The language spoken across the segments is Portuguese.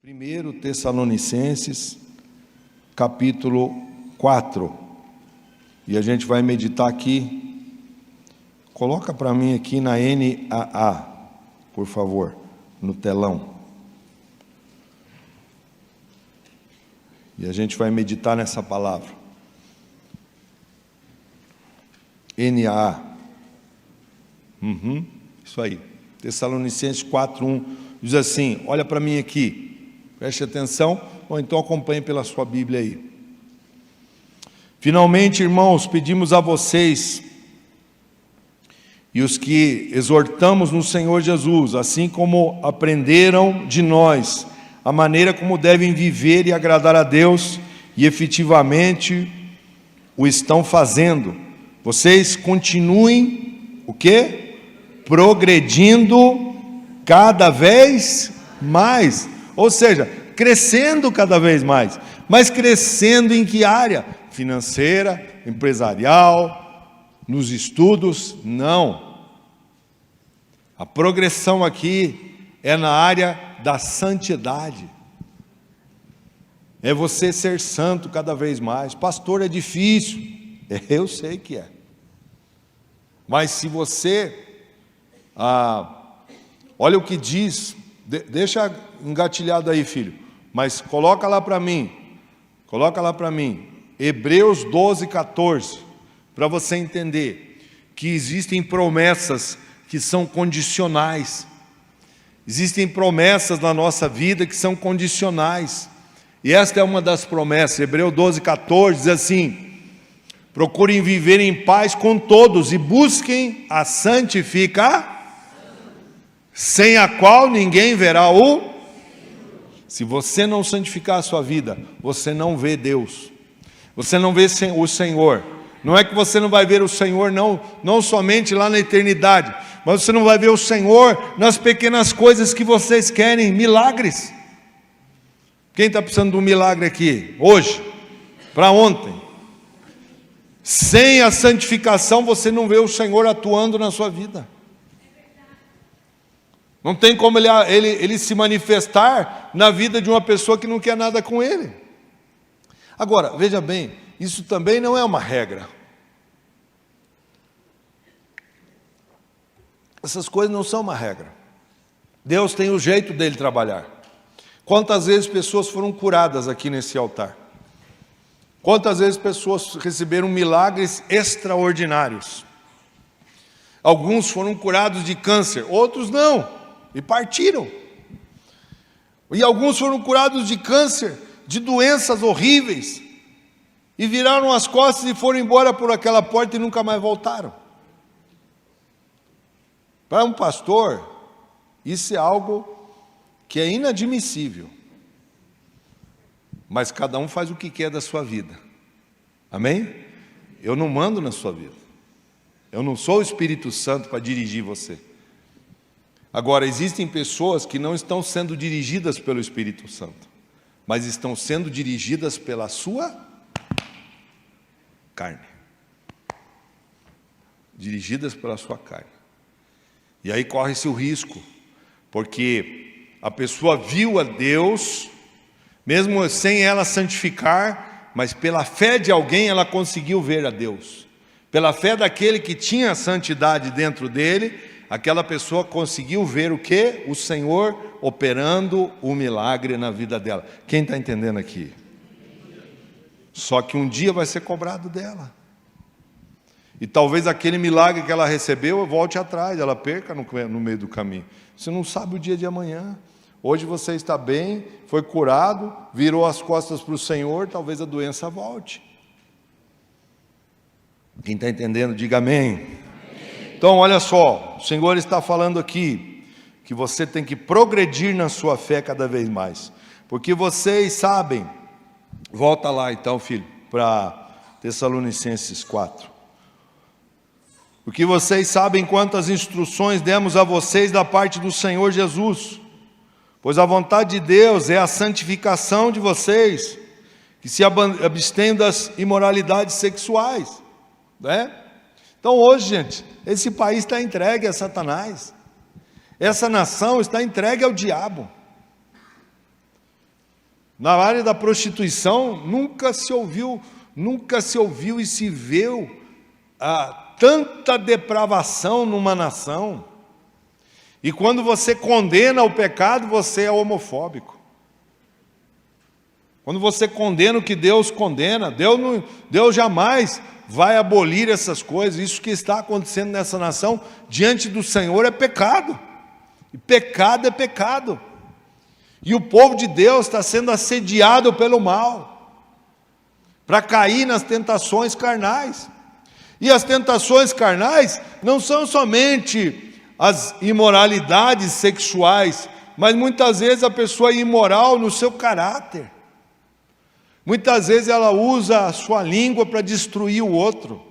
1 Tessalonicenses, capítulo 4, e a gente vai meditar aqui. Coloca para mim aqui na NAA, por favor, no telão. E a gente vai meditar nessa palavra. NAA. Isso aí. Tessalonicenses 4:1 diz assim, olha para mim aqui. Preste atenção, ou então acompanhe pela sua Bíblia aí. Finalmente, irmãos, pedimos a vocês e os que exortamos no Senhor Jesus, assim como aprenderam de nós, a maneira como devem viver e agradar a Deus, e efetivamente o estão fazendo. Vocês continuem, o quê? Progredindo cada vez mais. Ou seja, crescendo cada vez mais. Mas crescendo em que área? Financeira, empresarial, nos estudos? Não. A progressão aqui é na área da santidade. É você ser santo cada vez mais. Pastor, é difícil. Eu sei que é. Mas se você... olha o que diz... Deixa engatilhado aí, filho. Mas coloca lá para mim. Coloca lá para mim. Hebreus 12:14. Para você entender que existem promessas que são condicionais. Existem promessas na nossa vida que são condicionais. E esta é uma das promessas. Hebreus 12:14 diz assim: procurem viver em paz com todos e busquem a santificação, sem a qual ninguém verá o... Se você não santificar a sua vida, você não vê Deus. Você não vê o Senhor. Não é que você não vai ver o Senhor, não somente lá na eternidade, mas você não vai ver o Senhor nas pequenas coisas que vocês querem, milagres. Quem está precisando de um milagre aqui? Hoje? Para ontem? Sem a santificação, você não vê o Senhor atuando na sua vida. Não tem como ele se manifestar na vida de uma pessoa que não quer nada com ele. Agora, veja bem, isso também não é uma regra. Essas coisas não são uma regra. Deus tem o jeito dele trabalhar. Quantas vezes pessoas foram curadas aqui nesse altar? Quantas vezes pessoas receberam milagres extraordinários? Alguns foram curados de câncer, outros não. E partiram. E alguns foram curados de câncer, de doenças horríveis, e viraram as costas e foram embora por aquela porta e nunca mais voltaram. Para um pastor, isso é algo que é inadmissível. Mas cada um faz o que quer da sua vida. Amém? Eu não mando na sua vida. Eu não sou o Espírito Santo para dirigir você. Agora, existem pessoas que não estão sendo dirigidas pelo Espírito Santo, mas estão sendo dirigidas pela sua carne. Dirigidas pela sua carne. E aí corre-se o risco, porque a pessoa viu a Deus, mesmo sem ela santificar, mas pela fé de alguém ela conseguiu ver a Deus. Pela fé daquele que tinha a santidade dentro dele, aquela pessoa conseguiu ver o quê? O Senhor operando o milagre na vida dela. Quem está entendendo aqui? Só que um dia vai ser cobrado dela. E talvez aquele milagre que ela recebeu volte atrás, ela perca no meio do caminho. Você não sabe o dia de amanhã. Hoje você está bem, foi curado, virou as costas para o Senhor, talvez a doença volte. Quem está entendendo, diga amém. Então, olha só, o Senhor está falando aqui que você tem que progredir na sua fé cada vez mais. Porque vocês sabem, volta lá então, filho, para Tessalonicenses 4. Porque vocês sabem quantas instruções demos a vocês da parte do Senhor Jesus. Pois a vontade de Deus é a santificação de vocês, que se abstenham das imoralidades sexuais, né? Então hoje, gente, esse país está entregue a Satanás. Essa nação está entregue ao diabo. Na área da prostituição, nunca se ouviu e se viu tanta depravação numa nação. E quando você condena o pecado, você é homofóbico. Quando você condena o que Deus condena, Deus jamais vai abolir essas coisas. Isso que está acontecendo nessa nação, diante do Senhor, é pecado. E pecado é pecado. E o povo de Deus está sendo assediado pelo mal, para cair nas tentações carnais. E as tentações carnais não são somente as imoralidades sexuais, mas muitas vezes a pessoa é imoral no seu caráter. Muitas vezes ela usa a sua língua para destruir o outro,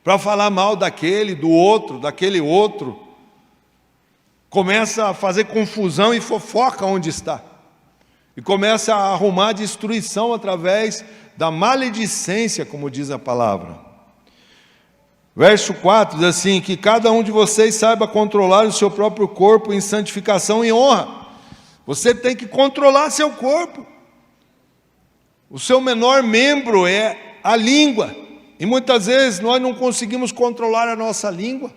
para falar mal daquele, do outro, daquele outro. Começa a fazer confusão e fofoca onde está. E começa a arrumar destruição através da maledicência, como diz a palavra. Verso 4 diz assim: que cada um de vocês saiba controlar o seu próprio corpo em santificação e honra. Você tem que controlar seu corpo. O seu menor membro é a língua. E muitas vezes nós não conseguimos controlar a nossa língua.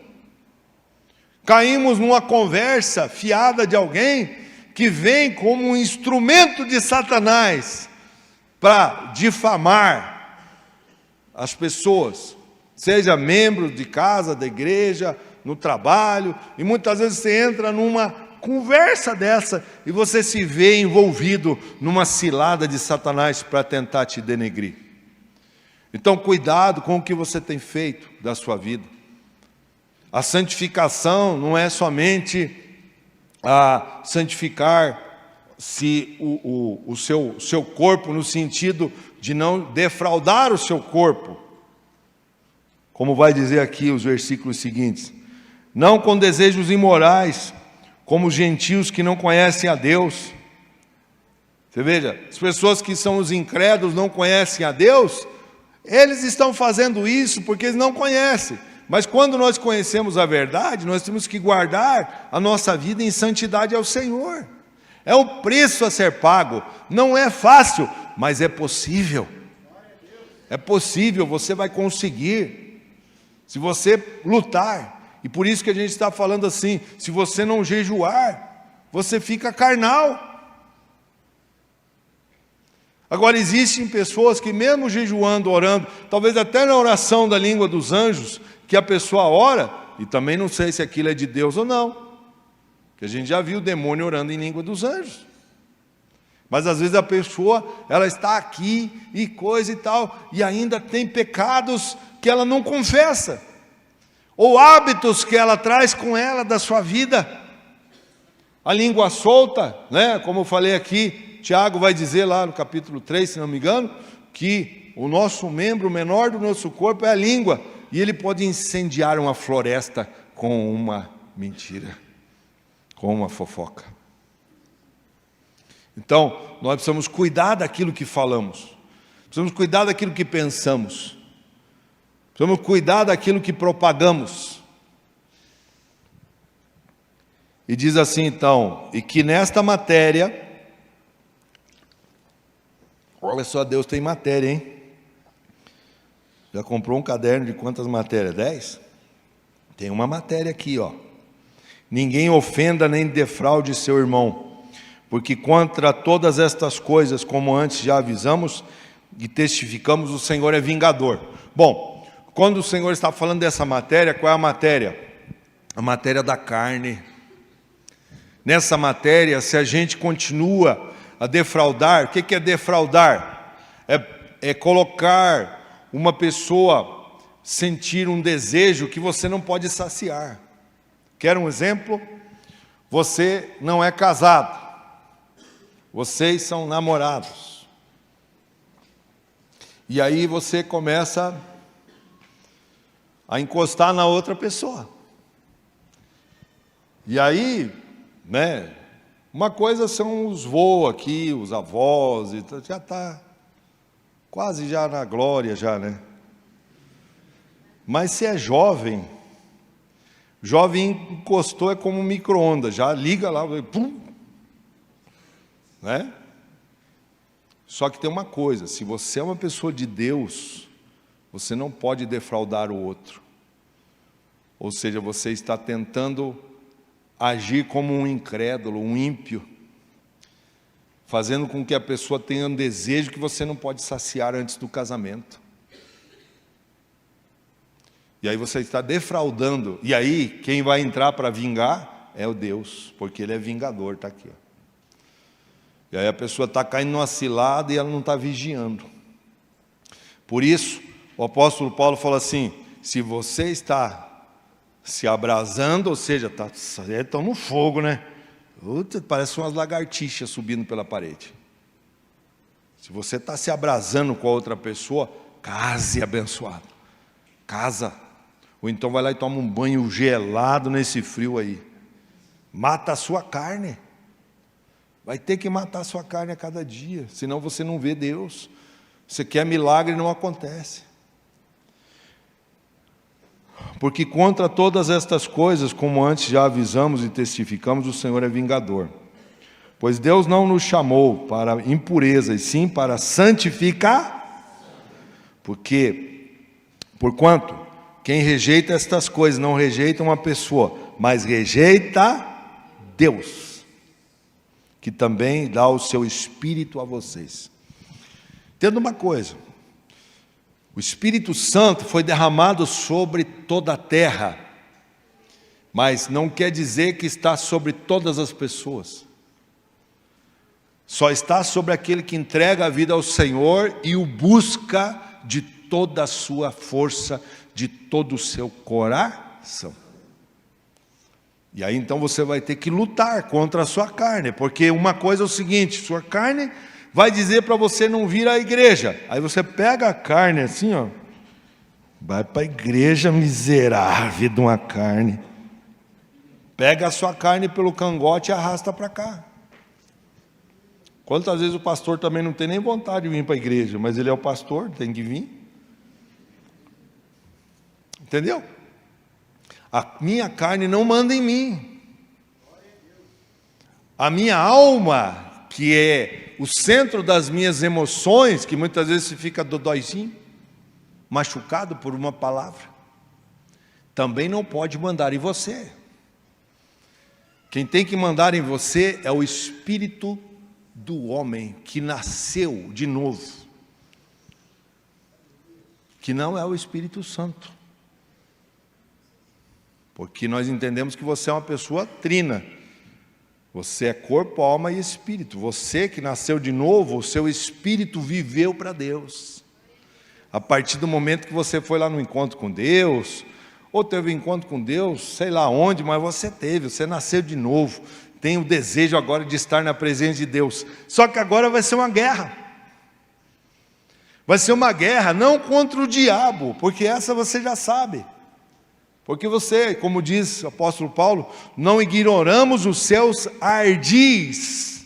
Caímos numa conversa fiada de alguém que vem como um instrumento de Satanás para difamar as pessoas, seja membro de casa, da igreja, no trabalho, e muitas vezes você entra numa conversa dessa e você se vê envolvido numa cilada de Satanás para tentar te denegrir. Então cuidado com o que você tem feito da sua vida. A santificação não é somente santificar-se o seu corpo no sentido de não defraudar o seu corpo, como vai dizer aqui os versículos seguintes: não com desejos imorais, como os gentios que não conhecem a Deus. Você veja, as pessoas que são os incrédulos, não conhecem a Deus, eles estão fazendo isso porque eles não conhecem. Mas quando nós conhecemos a verdade, nós temos que guardar a nossa vida em santidade ao Senhor. É um preço a ser pago. Não é fácil, mas é possível. É possível, você vai conseguir, se você lutar. E por isso que a gente está falando assim: se você não jejuar, você fica carnal. Agora, existem pessoas que mesmo jejuando, orando, talvez até na oração da língua dos anjos, que a pessoa ora, e também não sei se aquilo é de Deus ou não, que a gente já viu o demônio orando em língua dos anjos. Mas às vezes a pessoa, ela está aqui e coisa e tal, e ainda tem pecados que ela não confessa, ou hábitos que ela traz com ela da sua vida. A língua solta, né? Como eu falei aqui, Tiago vai dizer lá no capítulo 3, se não me engano, que o nosso membro menor do nosso corpo é a língua, e ele pode incendiar uma floresta com uma mentira, com uma fofoca. Então, nós precisamos cuidar daquilo que falamos, precisamos cuidar daquilo que pensamos, precisamos cuidar daquilo que propagamos. E diz assim então: e que nesta matéria, olha só, Deus tem matéria, hein? Já comprou um caderno de quantas matérias? 10? Tem uma matéria aqui, ó. Ninguém ofenda nem defraude seu irmão, porque contra todas estas coisas, como antes já avisamos e testificamos, o Senhor é vingador. Bom, quando o Senhor está falando dessa matéria, qual é a matéria? A matéria da carne. Nessa matéria, se a gente continua a defraudar, o que é defraudar? É colocar uma pessoa sentir um desejo que você não pode saciar. Quer um exemplo? Você não é casado, vocês são namorados, e aí você começa a encostar na outra pessoa, e aí, né, uma coisa são os vô aqui, os avós, já está quase já na glória já, né? Mas se é jovem encostou, é como um micro-ondas, já liga lá, pum, né? Só que tem uma coisa, se você é uma pessoa de Deus, você não pode defraudar o outro. Ou seja, você está tentando agir como um incrédulo, um ímpio, fazendo com que a pessoa tenha um desejo que você não pode saciar antes do casamento. E aí você está defraudando. E aí, quem vai entrar para vingar é o Deus, porque Ele é vingador, está aqui. E aí a pessoa está caindo numa cilada e ela não está vigiando. Por isso, o apóstolo Paulo fala assim, se você está se abrasando, ou seja, estão no fogo, né? Parece umas lagartixas subindo pela parede. Se você está se abrasando com a outra pessoa, case abençoado. Casa. Ou então vai lá e toma um banho gelado nesse frio aí. Mata a sua carne. Vai ter que matar a sua carne a cada dia, senão você não vê Deus. Você quer milagre e não acontece. Porque contra todas estas coisas, como antes já avisamos e testificamos, o Senhor é vingador. Pois Deus não nos chamou para impureza, e sim para santificar. Porquanto, quem rejeita estas coisas não rejeita uma pessoa, mas rejeita Deus, que também dá o seu Espírito a vocês. Entenda uma coisa, o Espírito Santo foi derramado sobre toda a terra, mas não quer dizer que está sobre todas as pessoas. Só está sobre aquele que entrega a vida ao Senhor e o busca de toda a sua força, de todo o seu coração. E aí então você vai ter que lutar contra a sua carne, porque uma coisa é o seguinte, sua carne vai dizer para você não vir à igreja. Aí você pega a carne assim, ó, vai para a igreja, miserável de uma carne. Pega a sua carne pelo cangote e arrasta para cá. Quantas vezes o pastor também não tem nem vontade de vir para a igreja, mas ele é o pastor, tem que vir. Entendeu? A minha carne não manda em mim. A minha alma, que é o centro das minhas emoções, que muitas vezes fica dodóizinho, machucado por uma palavra, também não pode mandar em você. Quem tem que mandar em você é o Espírito do homem que nasceu de novo, que não é o Espírito Santo. Porque nós entendemos que você é uma pessoa trina. Você é corpo, alma e espírito. Você que nasceu de novo, o seu espírito viveu para Deus. A partir do momento que você foi lá no encontro com Deus, ou teve um encontro com Deus, sei lá onde, mas você nasceu de novo. Tem o desejo agora de estar na presença de Deus. Só que agora vai ser uma guerra. Vai ser uma guerra não contra o diabo, porque essa você já sabe. Porque você, como diz o apóstolo Paulo, não ignoramos os seus ardis.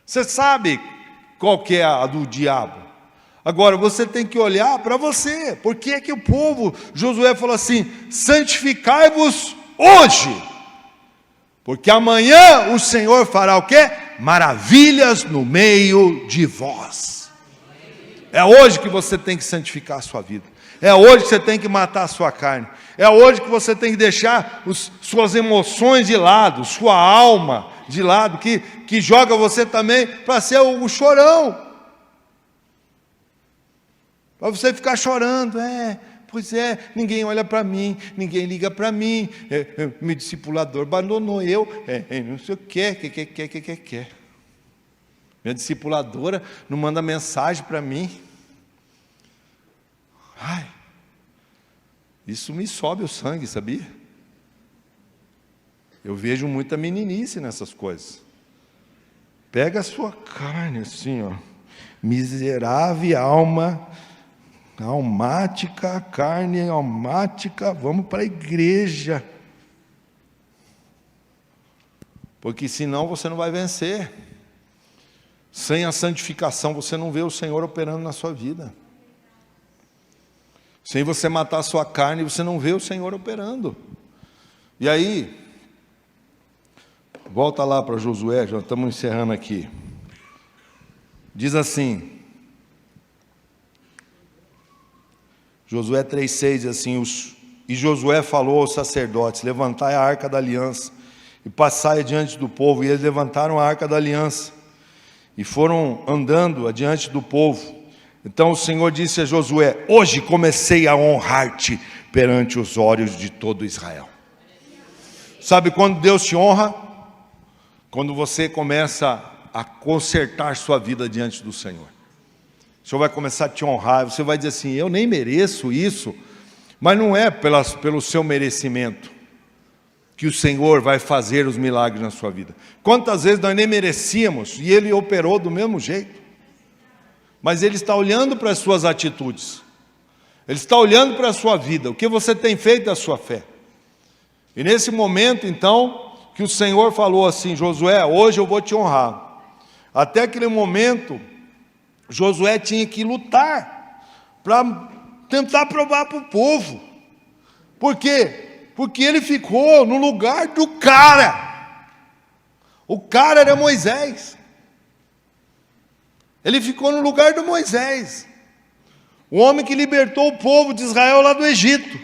Você sabe qual que é a do diabo. Agora, você tem que olhar para você. Por que é que o povo, Josué falou assim, santificai-vos hoje. Porque amanhã o Senhor fará o quê? Maravilhas no meio de vós. É hoje que você tem que santificar a sua vida. É hoje que você tem que matar a sua carne. É hoje que você tem que deixar suas emoções de lado, sua alma de lado, que joga você também para ser o chorão. Para você ficar chorando, pois é, ninguém olha para mim, ninguém liga para mim, meu discipulador abandonou eu, não sei o que. Minha discipuladora não manda mensagem para mim. Ai, isso me sobe o sangue, sabia? Eu vejo muita meninice nessas coisas. Pega a sua carne assim, ó, miserável alma, almática, carne almática, vamos para a igreja. Porque senão você não vai vencer. Sem a santificação você não vê o Senhor operando na sua vida. Sem você matar a sua carne, você não vê o Senhor operando. E aí, volta lá para Josué, já estamos encerrando aqui. Diz assim, Josué 3,6 diz assim, e Josué falou aos sacerdotes, levantai a arca da aliança, e passai adiante do povo, e eles levantaram a arca da aliança, e foram andando adiante do povo. Então o Senhor disse a Josué, hoje comecei a honrar-te perante os olhos de todo Israel. Sabe quando Deus te honra? Quando você começa a consertar sua vida diante do Senhor. O Senhor vai começar a te honrar, você vai dizer assim, eu nem mereço isso, mas não é pelo seu merecimento que o Senhor vai fazer os milagres na sua vida. Quantas vezes nós nem merecíamos e Ele operou do mesmo jeito. Mas Ele está olhando para as suas atitudes. Ele está olhando para a sua vida, o que você tem feito da sua fé. E nesse momento, então, que o Senhor falou assim, Josué, hoje eu vou te honrar. Até aquele momento, Josué tinha que lutar para tentar provar para o povo. Por quê? Porque ele ficou no lugar do cara. O cara era Moisés. Ele ficou no lugar do Moisés. O homem que libertou o povo de Israel lá do Egito.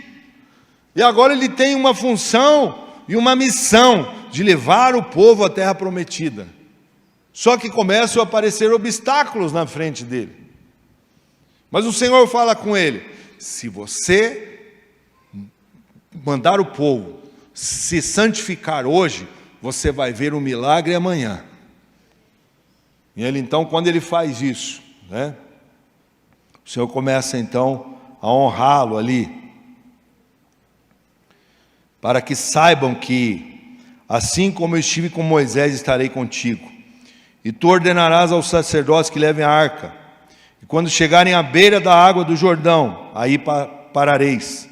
E agora ele tem uma função e uma missão de levar o povo à terra prometida. Só que começam a aparecer obstáculos na frente dele. Mas o Senhor fala com ele, se você mandar o povo se santificar hoje, você vai ver um milagre amanhã. E ele então, quando ele faz isso, o Senhor começa então a honrá-lo ali, para que saibam que, assim como eu estive com Moisés, estarei contigo. E tu ordenarás aos sacerdotes que levem a arca, e quando chegarem à beira da água do Jordão, aí parareis.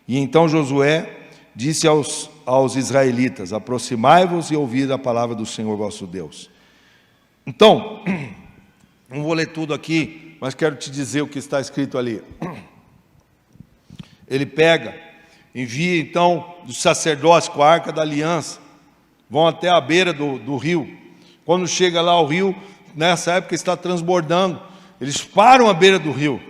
E então Josué disse aos israelitas, aproximai-vos e ouvi a palavra do Senhor vosso Deus. Então, não vou ler tudo aqui, mas quero te dizer o que está escrito ali. Ele pega, envia então os sacerdotes com a arca da aliança, vão até a beira do rio. Quando chega lá ao rio, nessa época está transbordando, eles param à beira do rio.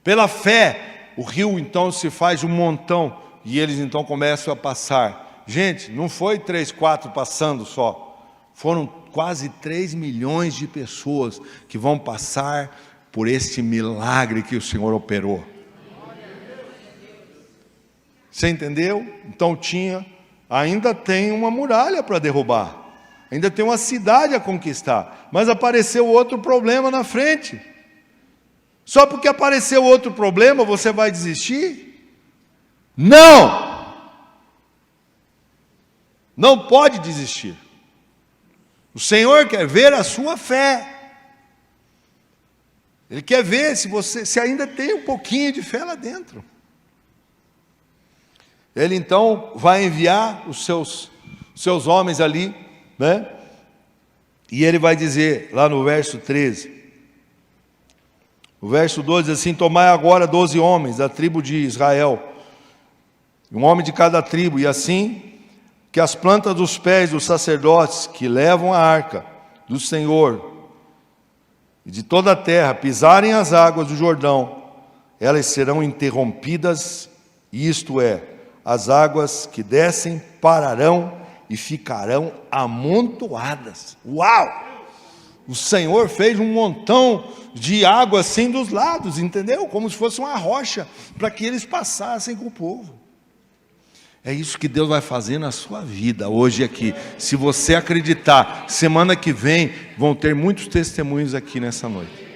Pela fé, o rio então se faz um montão, e eles então começam a passar. Gente, não foi 3, 4 passando só, foram quase 3 milhões de pessoas que vão passar por este milagre que o Senhor operou. Você entendeu? Então ainda tem uma muralha para derrubar, ainda tem uma cidade a conquistar, mas apareceu outro problema na frente. Só porque apareceu outro problema, você vai desistir? Não! Não pode desistir. O Senhor quer ver a sua fé. Ele quer ver se ainda tem um pouquinho de fé lá dentro. Ele então vai enviar os seus homens ali, e ele vai dizer, lá no verso 13, o verso 12 diz assim, tomai agora 12 homens da tribo de Israel, um homem de cada tribo, e assim que as plantas dos pés dos sacerdotes que levam a arca do Senhor e de toda a terra pisarem as águas do Jordão, elas serão interrompidas, isto é, as águas que descem pararão e ficarão amontoadas. Uau! O Senhor fez um montão de água assim dos lados, entendeu? Como se fosse uma rocha, para que eles passassem com o povo. É isso que Deus vai fazer na sua vida hoje aqui. Se você acreditar, semana que vem vão ter muitos testemunhos aqui nessa noite.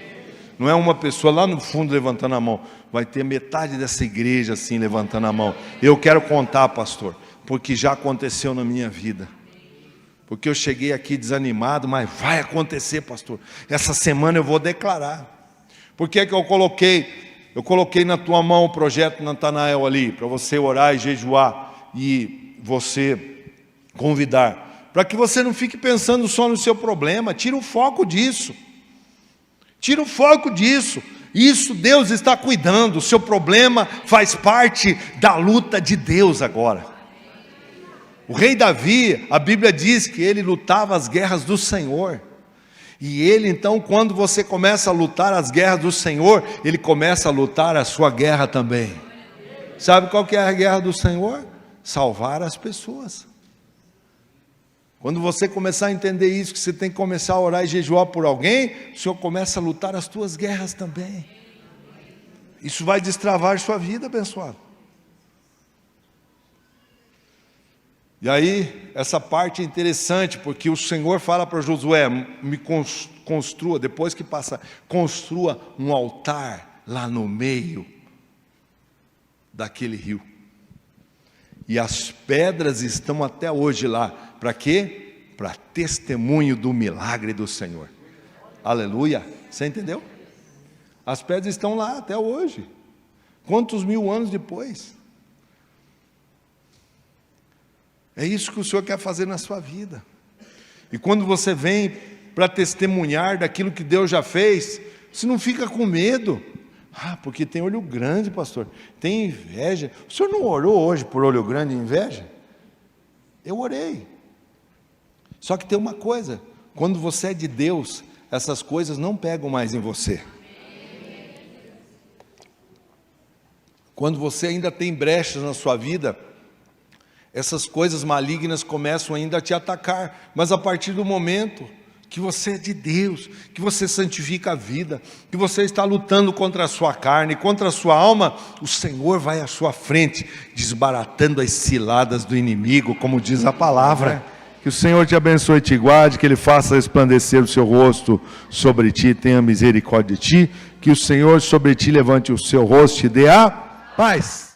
Não é uma pessoa lá no fundo levantando a mão. Vai ter metade dessa igreja assim levantando a mão. Eu quero contar, pastor, porque já aconteceu na minha vida. Porque eu cheguei aqui desanimado, mas vai acontecer, pastor. Essa semana eu vou declarar. Por que que eu coloquei na tua mão o projeto Natanael ali, para você orar e jejuar e você convidar, para que você não fique pensando só no seu problema. Tira o foco disso. Tira o foco disso. Isso Deus está cuidando. O seu problema faz parte da luta de Deus agora. O rei Davi, a Bíblia diz que ele lutava as guerras do Senhor. E ele então, quando você começa a lutar as guerras do Senhor, ele começa a lutar a sua guerra também. Sabe qual que é a guerra do Senhor? Salvar as pessoas. Quando você começar a entender isso, que você tem que começar a orar e jejuar por alguém, o Senhor começa a lutar as tuas guerras também. Isso vai destravar sua vida, abençoado. E aí, essa parte é interessante, porque o Senhor fala para Josué, me construa, depois que passa, construa um altar lá no meio daquele rio. E as pedras estão até hoje lá. Para quê? Para testemunho do milagre do Senhor. Aleluia. Você entendeu? As pedras estão lá até hoje. Quantos mil anos depois? É isso que o Senhor quer fazer na sua vida. E quando você vem para testemunhar daquilo que Deus já fez, você não fica com medo. Ah, porque tem olho grande, pastor. Tem inveja. O senhor não orou hoje por olho grande e inveja? Eu orei. Só que tem uma coisa. Quando você é de Deus, essas coisas não pegam mais em você. Quando você ainda tem brechas na sua vida, essas coisas malignas começam ainda a te atacar. Mas a partir do momento que você é de Deus, que você santifica a vida, que você está lutando contra a sua carne, contra a sua alma, o Senhor vai à sua frente, desbaratando as ciladas do inimigo, como diz a palavra. Que o Senhor te abençoe e te guarde, que Ele faça resplandecer o seu rosto sobre ti, tenha misericórdia de ti, que o Senhor sobre ti levante o seu rosto e te dê a paz.